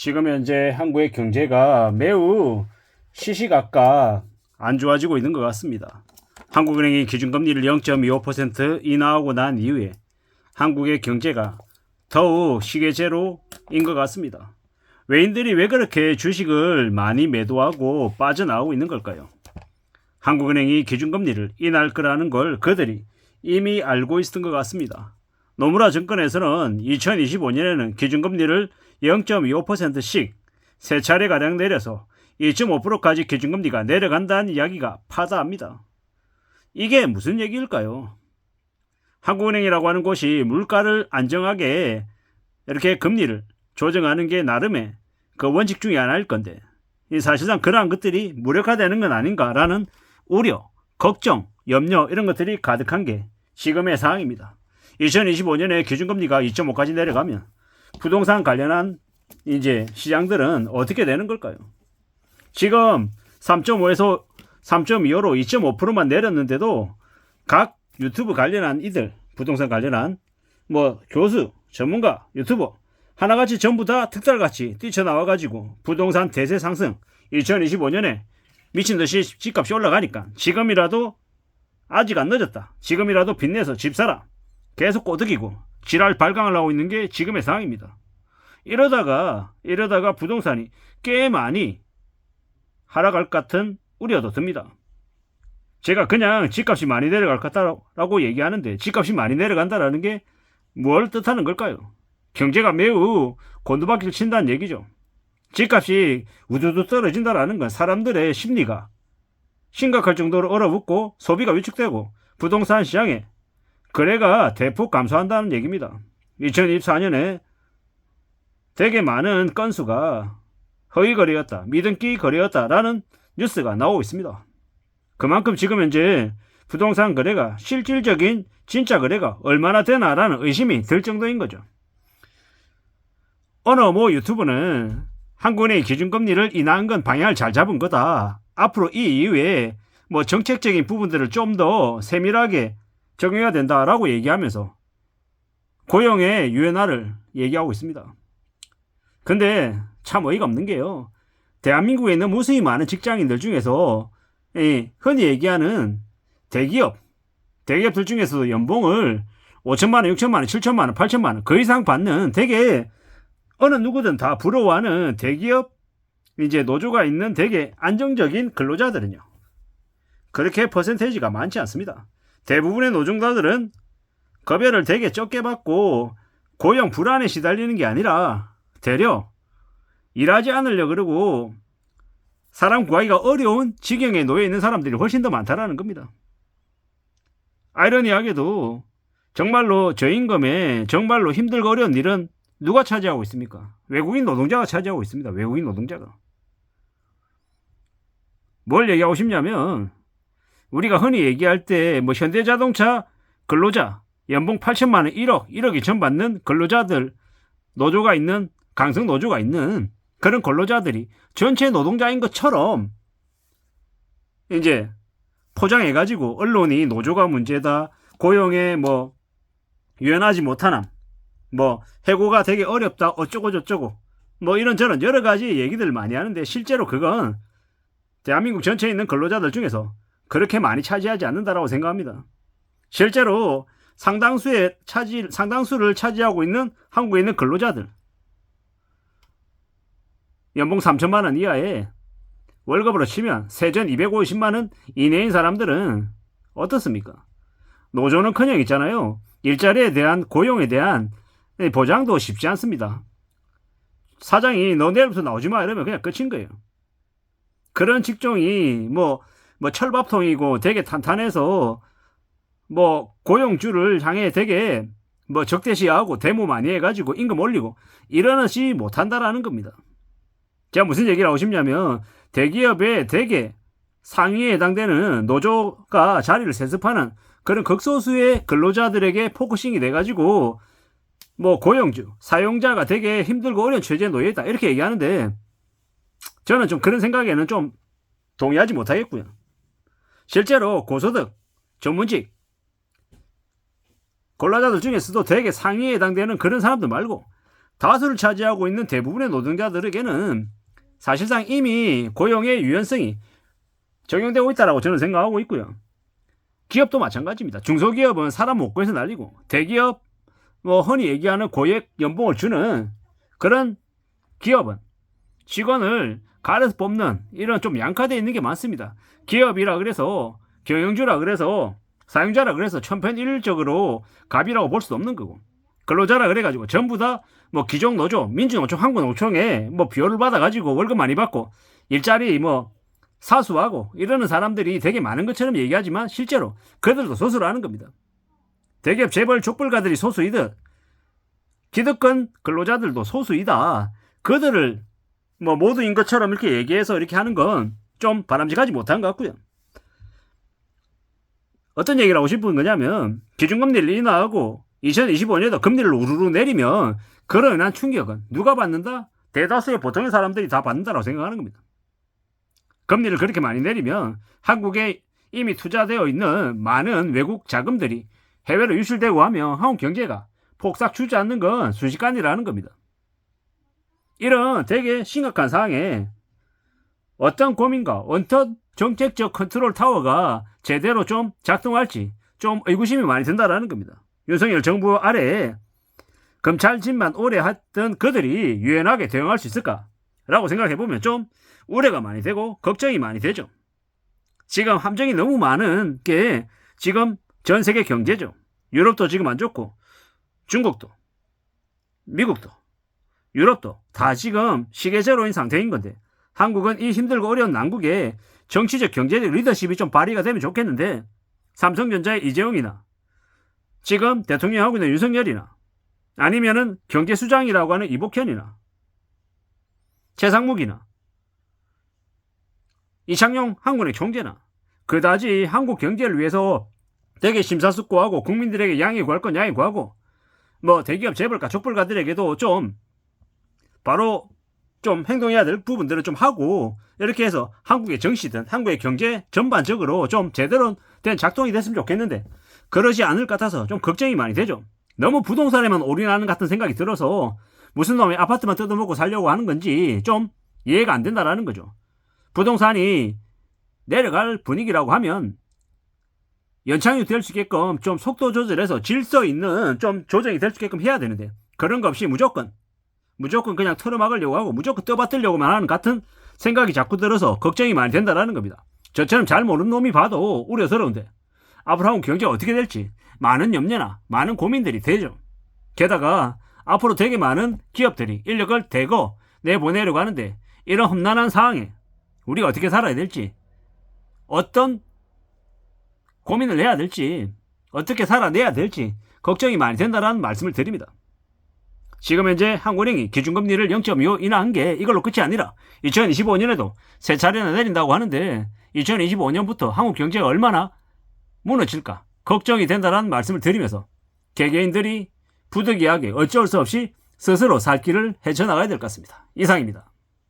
지금 현재 한국의 경제가 매우 시시각각 안 좋아지고 있는 것 같습니다. 한국은행이 기준금리를 0.25% 인하하고 난 이후에 한국의 경제가 더욱 시계제로인 것 같습니다. 외인들이 왜 그렇게 주식을 많이 매도하고 빠져나오고 있는 걸까요? 한국은행이 기준금리를 인하할 거라는 걸 그들이 이미 알고 있었던 것 같습니다. 노무라 정권에서는 2025년에는 기준금리를 0.25%씩 세 차례가량 내려서 2.5%까지 기준금리가 내려간다는 이야기가 파다합니다. 이게 무슨 얘기일까요? 한국은행이라고 하는 곳이 물가를 안정하게 이렇게 금리를 조정하는 게 나름의 그 원칙 중에 하나일 건데 사실상 그러한 것들이 무력화되는 건 아닌가라는 우려, 걱정, 염려 이런 것들이 가득한 게 지금의 상황입니다. 2025년에 기준금리가 2.5까지 내려가면 부동산 관련한 이제 시장들은 어떻게 되는 걸까요? 지금 3.5에서 3.25로 2.5%만 내렸는데도 각 유튜브 관련한 이들, 부동산 관련한 뭐 교수, 전문가, 유튜버 하나같이 전부 다 특달같이 뛰쳐나와가지고 부동산 대세 상승 2025년에 미친듯이 집값이 올라가니까 지금이라도 아직 안 늦었다. 지금이라도 빚내서 집 사라. 계속 꼬드기고 지랄 발광을 하고 있는 게 지금의 상황입니다. 이러다가 부동산이 꽤 많이 하락할 것 같은 우려도 듭니다. 제가 그냥 집값이 많이 내려갈 것 같다라고 얘기하는데 집값이 많이 내려간다라는 게 뭘 뜻하는 걸까요? 경제가 매우 곤두박질 친다는 얘기죠. 집값이 우두두 떨어진다라는 건 사람들의 심리가 심각할 정도로 얼어붙고 소비가 위축되고 부동산 시장에 거래가 대폭 감소한다는 얘기입니다. 2024년에 되게 많은 건수가 허위 거래였다, 미등기 거래였다라는 뉴스가 나오고 있습니다. 그만큼 지금 현재 부동산 거래가 실질적인 진짜 거래가 얼마나 되나라는 의심이 들 정도인 거죠. 어느 뭐 유튜브는 한국은행이 기준금리를 인하한 건 방향을 잘 잡은 거다. 앞으로 이 이후에 뭐 정책적인 부분들을 좀 더 세밀하게 적용해야 된다라고 얘기하면서 고용의 유연화를 얘기하고 있습니다. 근데 참 어이가 없는 게요. 대한민국에 있는 무수히 많은 직장인들 중에서 흔히 얘기하는 대기업들 중에서도 연봉을 5천만 원, 6천만 원, 7천만 원, 8천만 원 그 이상 받는 되게 어느 누구든 다 부러워하는 대기업 이제 노조가 있는 되게 안정적인 근로자들은요. 그렇게 퍼센테이지가 많지 않습니다. 대부분의 노동자들은 급여를 되게 적게 받고 고용 불안에 시달리는 게 아니라 되려 일하지 않으려 그러고 사람 구하기가 어려운 지경에 놓여 있는 사람들이 훨씬 더 많다라는 겁니다. 아이러니하게도 정말로 저임금에 정말로 힘들고 어려운 일은 누가 차지하고 있습니까? 외국인 노동자가 차지하고 있습니다. 외국인 노동자가. 뭘 얘기하고 싶냐면 우리가 흔히 얘기할 때 뭐 현대자동차 근로자 연봉 8천만 원, 1억 2천 받는 근로자들 노조가 있는 강성 노조가 있는 그런 근로자들이 전체 노동자인 것처럼 이제 포장해가지고 언론이 노조가 문제다, 고용에 뭐 유연하지 못하남, 뭐 해고가 되게 어렵다, 어쩌고 저쩌고 뭐 이런저런 여러 가지 얘기들을 많이 하는데 실제로 그건 대한민국 전체에 있는 근로자들 중에서 그렇게 많이 차지하지 않는다라고 생각합니다. 실제로 상당수를 차지하고 있는 한국에 있는 근로자들 연봉 3천만 원 이하에 월급으로 치면 세전 250만 원 이내인 사람들은 어떻습니까? 노조는커녕 있잖아요. 일자리에 대한 고용에 대한 보장도 쉽지 않습니다. 사장이 너 내일부터 나오지 마 이러면 그냥 끝인 거예요. 그런 직종이 뭐 철밥통이고 되게 탄탄해서 뭐 고용주를 향해 되게 뭐 적대시하고 데모 많이 해가지고 임금 올리고 이러지 못한다라는 겁니다. 제가 무슨 얘기를 하고 싶냐면 대기업의 되게 상위에 해당되는 노조가 자리를 세습하는 그런 극소수의 근로자들에게 포커싱이 돼가지고 뭐 고용주, 사용자가 되게 힘들고 어려운 처지에 놓여 있다 이렇게 얘기하는데 저는 좀 그런 생각에는 좀 동의하지 못하겠고요. 실제로 고소득, 전문직 근로자들 중에서도 되게 상위에 해당되는 그런 사람들 말고 다수를 차지하고 있는 대부분의 노동자들에게는 사실상 이미 고용의 유연성이 적용되고 있다고 저는 생각하고 있고요. 기업도 마찬가지입니다. 중소기업은 사람 못 구해서 난리고, 대기업 흔히 얘기하는 고액 연봉을 주는 그런 기업은 직원을 가려서 뽑는 이런 좀 양카되어 있는 게 많습니다. 기업이라 그래서, 경영주라 그래서, 사용자라 그래서 천편일률적으로 갑이라고 볼 수도 없는 거고, 근로자라 그래가지고 전부 다 기종노조, 민주노총, 한국노총에 비호를 받아가지고 월급 많이 받고 일자리 사수하고 이러는 사람들이 되게 많은 것처럼 얘기하지만 실제로 그들도 소수를 하는 겁니다. 대기업 재벌 족벌가들이 소수이듯 기득권 근로자들도 소수이다. 그들을 모두인 것처럼 이렇게 얘기해서 이렇게 하는 건 좀 바람직하지 못한 것 같고요. 어떤 얘기를 하고 싶은 거냐면, 기준금리를 인하하고 2025년에도 금리를 우르르 내리면 그로 인한 충격은 누가 받는다? 대다수의 보통의 사람들이 다 받는다고 생각하는 겁니다. 금리를 그렇게 많이 내리면 한국에 이미 투자되어 있는 많은 외국 자금들이 해외로 유출되고 하면 한국 경제가 폭삭 주저앉는 건 순식간이라는 겁니다. 이런 되게 심각한 상황에 어떤 고민과 어떤 정책적 컨트롤 타워가 제대로 좀 작동할지 좀 의구심이 많이 든다라는 겁니다. 윤석열 정부 아래에 검찰진만 오래 했던 그들이 유연하게 대응할 수 있을까라고 생각해보면 좀 우려가 많이 되고 걱정이 많이 되죠. 지금 함정이 너무 많은 게 지금 전 세계 경제죠. 유럽도 지금 안 좋고, 중국도, 미국도, 유럽도 다 지금 시계제로인 상태인 건데, 한국은 이 힘들고 어려운 난국에 정치적 경제적 리더십이 좀 발휘가 되면 좋겠는데, 삼성전자의 이재용이나 지금 대통령하고 있는 윤석열이나 아니면은 경제수장이라고 하는 이복현이나 최상목이나 이창용 한국은행 총재나 그다지 한국 경제를 위해서 되게 심사숙고하고 국민들에게 양해 구할 건 양해 구하고 대기업 재벌가 족벌가들에게도 좀 바로 좀 행동해야 될 부분들을 좀 하고, 이렇게 해서 한국의 정치든 한국의 경제 전반적으로 좀 제대로 된 작동이 됐으면 좋겠는데 그러지 않을 것 같아서 좀 걱정이 많이 되죠. 너무 부동산에만 올인하는 같은 생각이 들어서 무슨 놈의 아파트만 뜯어먹고 살려고 하는 건지 좀 이해가 안 된다라는 거죠. 부동산이 내려갈 분위기라고 하면 연착륙 될 수 있게끔 좀 속도 조절해서 질서 있는 좀 조정이 될 수 있게끔 해야 되는데, 그런 거 없이 무조건 그냥 틀어막으려고 하고 무조건 떠받들려고만 하는 같은 생각이 자꾸 들어서 걱정이 많이 된다라는 겁니다. 저처럼 잘 모르는 놈이 봐도 우려스러운데 앞으로 한국 경제가 어떻게 될지 많은 염려나 많은 고민들이 되죠. 게다가 앞으로 되게 많은 기업들이 인력을 대거 내보내려고 하는데, 이런 험난한 상황에 우리가 어떻게 살아야 될지, 어떤 고민을 해야 될지, 어떻게 살아내야 될지 걱정이 많이 된다는 말씀을 드립니다. 지금 현재 한국은행이 기준금리를 0.25 인하한 게 이걸로 끝이 아니라 2025년에도 세 차례나 내린다고 하는데, 2025년부터 한국 경제가 얼마나 무너질까 걱정이 된다는 말씀을 드리면서 개개인들이 부득이하게 어쩔 수 없이 스스로 살 길을 헤쳐나가야 될 것 같습니다. 이상입니다.